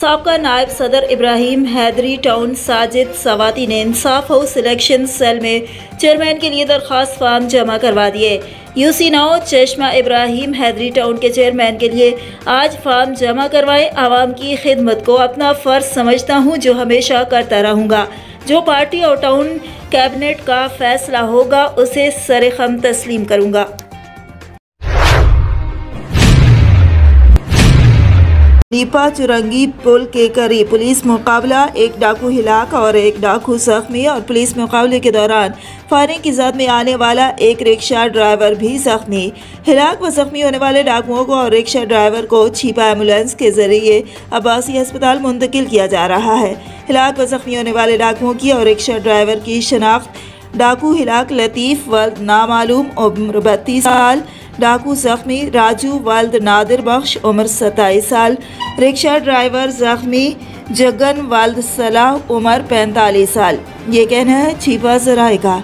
साबका नायब सदर इब्राहिम हैदरी टाउन साजिद सवाती ने इंसाफ हाउस सिलेक्शन सेल में चेयरमैन के लिए दरख्वास्त फार्म जमा करवा दिए। यूसी 9 चश्मा इब्राहिम हैदरी टाउन के चेयरमैन के लिए आज फार्म जमा करवाएं। आवाम की खिदमत को अपना फ़र्ज समझता हूँ, जो हमेशा करता रहूँगा। जो पार्टी और टाउन कैबिनेट का फैसला होगा उसे सरेखम तस्लीम करूँगा। लीपा चुरंगी पुल के करीब पुलिस मुकाबला, एक डाकू हिलाक और एक डाकू जख्मी। और पुलिस मुकाबले के दौरान फायरिंग की जद में आने वाला एक रिक्शा ड्राइवर भी जख्मी। हिलाक व जख्मी होने वाले डाकुओं को और रिक्शा ड्राइवर को छिपा एम्बुलेंस के जरिए अब्बासी अस्पताल मुंतकिल किया जा रहा है। हिलाक व जख्मी होने वाले डाकुओं की और रिक्शा ड्राइवर की शनाख्त डाकू हिलाक लतीफ़ वल्द नामालूम उम्र 32 साल, डाकू जख्मी राजू वल्द नादिर बख्श उम्र 27 साल, रिक्शा ड्राइवर जख्मी जगन वल्द सलाह उम्र 45 साल। ये कहना है छिपा ज़राए का।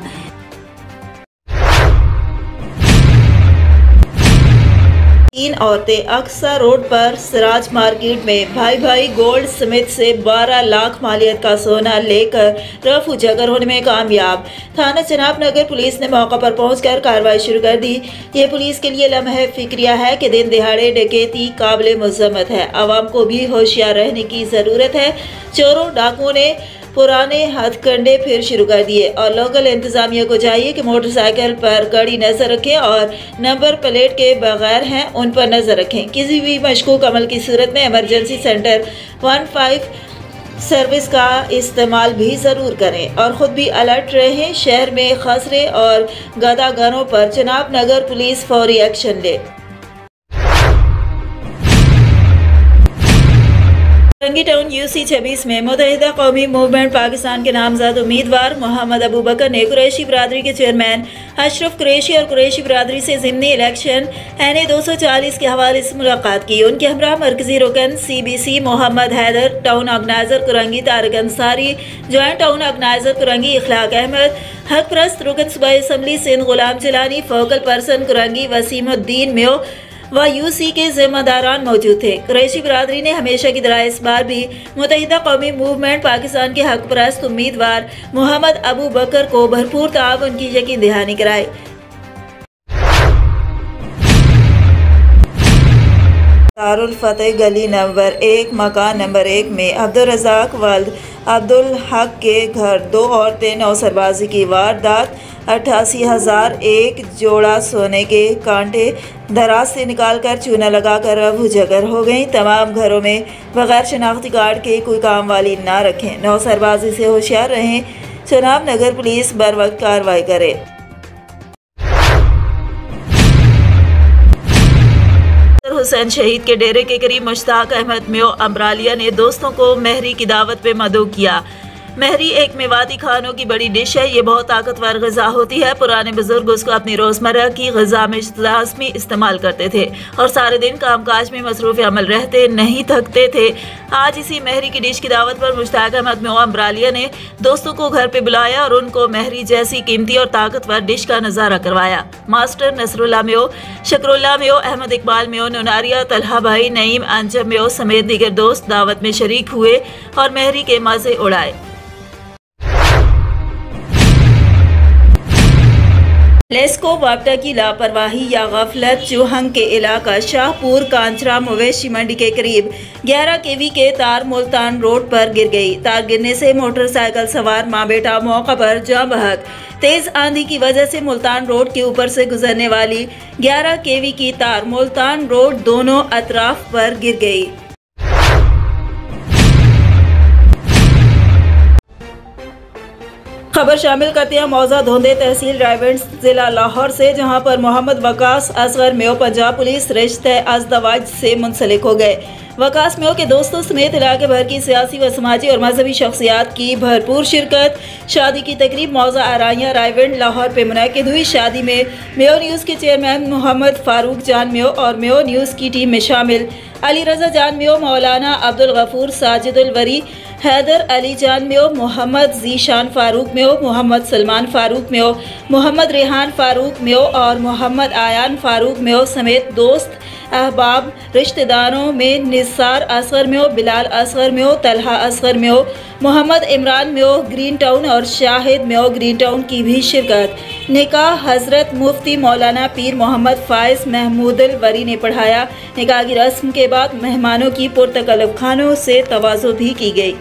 तीन औरतें अक्सा रोड पर सिराज मार्केट में भाई गोल्ड स्मिथ से 12 लाख मालियत का सोना लेकर रफू जगर होने में कामयाब। थाना चनाब नगर पुलिस ने मौका पर पहुंचकर कार्रवाई शुरू कर दी। ये पुलिस के लिए लम्हे फिक्रिया है कि दिन दिहाड़े डकैती काबिल मजम्मत है। आवाम को भी होशियार रहने की ज़रूरत है। चोरों डाकुओं ने पुराने हथकंडे फिर शुरू कर दिए और लोकल इंतजामिया को चाहिए कि मोटरसाइकिल पर कड़ी नजर रखें और नंबर प्लेट के बगैर हैं उन पर नजर रखें। किसी भी मशकूक अमल की सूरत में इमरजेंसी सेंटर 15 सर्विस का इस्तेमाल भी ज़रूर करें और ख़ुद भी अलर्ट रहें। शहर में खसरे और गदागरों पर चनाब नगर पुलिस फौरी एक्शन ले। रंगी टाउन यूसी 26 में मुत्तहिदा कौमी मूवमेंट पाकिस्तान के नामजद उम्मीदवार मोहम्मद अबू बकर ने कुरैशी बरादरी के चेयरमैन अशरफ कुरैशी और कुरैशी बरादरी से ज़िमनी इलेक्शन NA 240 के हवाले से मुलाकात की। उनके हमरा मरकजी रुकन CBC Mohammad Haider, town organiser Korangi Tariq Ansari, joint town organiser Korangi Ikhlaq Ahmed, हक परस्त रुकन सूबाई assembly Sindh Ghulam Jilani, focal person Korangi Wasimuddin Meo व यूसी के जिम्मेदारान मौजूद थे। कुरैशी बरादरी ने हमेशा की तरह इस बार भी मुत्तहिदा कौमी मूवमेंट पाकिस्तान के हक परस्त उम्मीदवार मोहम्मद अबू बकर को भरपूर ताउन की यकीन दहानी कराई। दारुल फतेह गली नंबर 1 मकान नंबर 1 में अब्दुल रज़ाक वल्द अब्दुल हक के घर 2 औरतें नौसरबाजी की वारदात। 88,000 एक जोड़ा सोने के कांटे दराज से निकालकर चूना लगाकर रफू जगर हो गई। तमाम घरों में बगैर शनाख्ती कार्ड के कोई काम वाली ना रखें। नौसरबाजी से होशियार रहें। चनाब नगर पुलिस बर वक्त कार्रवाई करे। हुसैन शहीद के डेरे के करीब मुश्ताक अहमद म्यो अमरालिया ने दोस्तों को महरी की दावत पे मदऊ किया। महरी एक मेवाती खानों की बड़ी डिश है। ये बहुत ताकतवर ग़िज़ा होती है। पुराने बुजुर्ग उसको अपनी रोज़मर्रा की ग़िज़ा में लाज़मी इस्तेमाल करते थे और सारे दिन कामकाज में मसरूफ़ अमल रहते, नहीं थकते थे। आज इसी महरी की डिश की दावत पर मुश्ताक अहमद म्यो अमरालिया ने दोस्तों को घर पे बुलाया और उनको महरी जैसी कीमती और ताकतवर डिश का नज़ारा करवाया। मास्टर नसरुल्लाह म्यो, शकरुल्लाह म्यो, अहमद इकबाल म्यो, नोनारिया, तलहा भाई, नईम, अंजम म्यो समेत दीगर दोस्त दावत में शरीक हुए और महरी के मज़े उड़ाए। लेस्को वापटा की लापरवाही या गफलत चूहंग के इलाका शाहपुर कांचरा मवेशी मंडी के करीब 11 kV के तार मुल्तान रोड पर गिर गई। तार गिरने से मोटरसाइकिल सवार माँ बेटा मौका पर जाँ बहक। तेज आंधी की वजह से मुल्तान रोड के ऊपर से गुजरने वाली 11 kV की तार मुल्तान रोड दोनों अतराफ पर गिर गई। खबर शामिल करते हैं मौजा धोंदे तहसील रायगढ़ जिला लाहौर से, जहां पर मोहम्मद वकास असगर म्यो पंजाब पुलिस रिश्ते अज़दवाज से मुंसलिक हो गए। वकास म्यो के दोस्तों समेत इलाके भर की सियासी व समाजी और मजहबी शख्सियात की भरपूर शिरकत। शादी की तकरीब मौजा आराइया रायगढ़ लाहौर पे मुनक़िद हुई। शादी में म्यो न्यूज़ के चेयरमैन मोहम्मद फारूक जान म्यो और म्यो न्यूज़ की टीम में शामिल अली रजा जान म्यो, मौलाना अब्दुल गफूर, साजिदुल वरी, हैदर अली जान में हो, मोहम्मद जीशान फारूक में हो, मोहम्मद सलमान फारूक में हो, मोहम्मद रेहान फारूक में हो और मोहम्मद आयान फारूक में हो समेत दोस्त अहबाब रिश्तेदारों में निसार असगर में हो, बिलाल असगर में हो, तलहा असगर में हो, मोहम्मद इमरान में हो ग्रीन टाउन और शाहिद में हो ग्रीन टाउन की भी शिरकत। निकाह हज़रत मुफ्ती मौलाना पीर मोहम्मद फ़ाइज़ महमूदुल वरी ने पढ़ाया। निकाह की रस्म के बाद मेहमानों की पुरतकल्लुफ़ खानों से तवाज़ो भी की गई।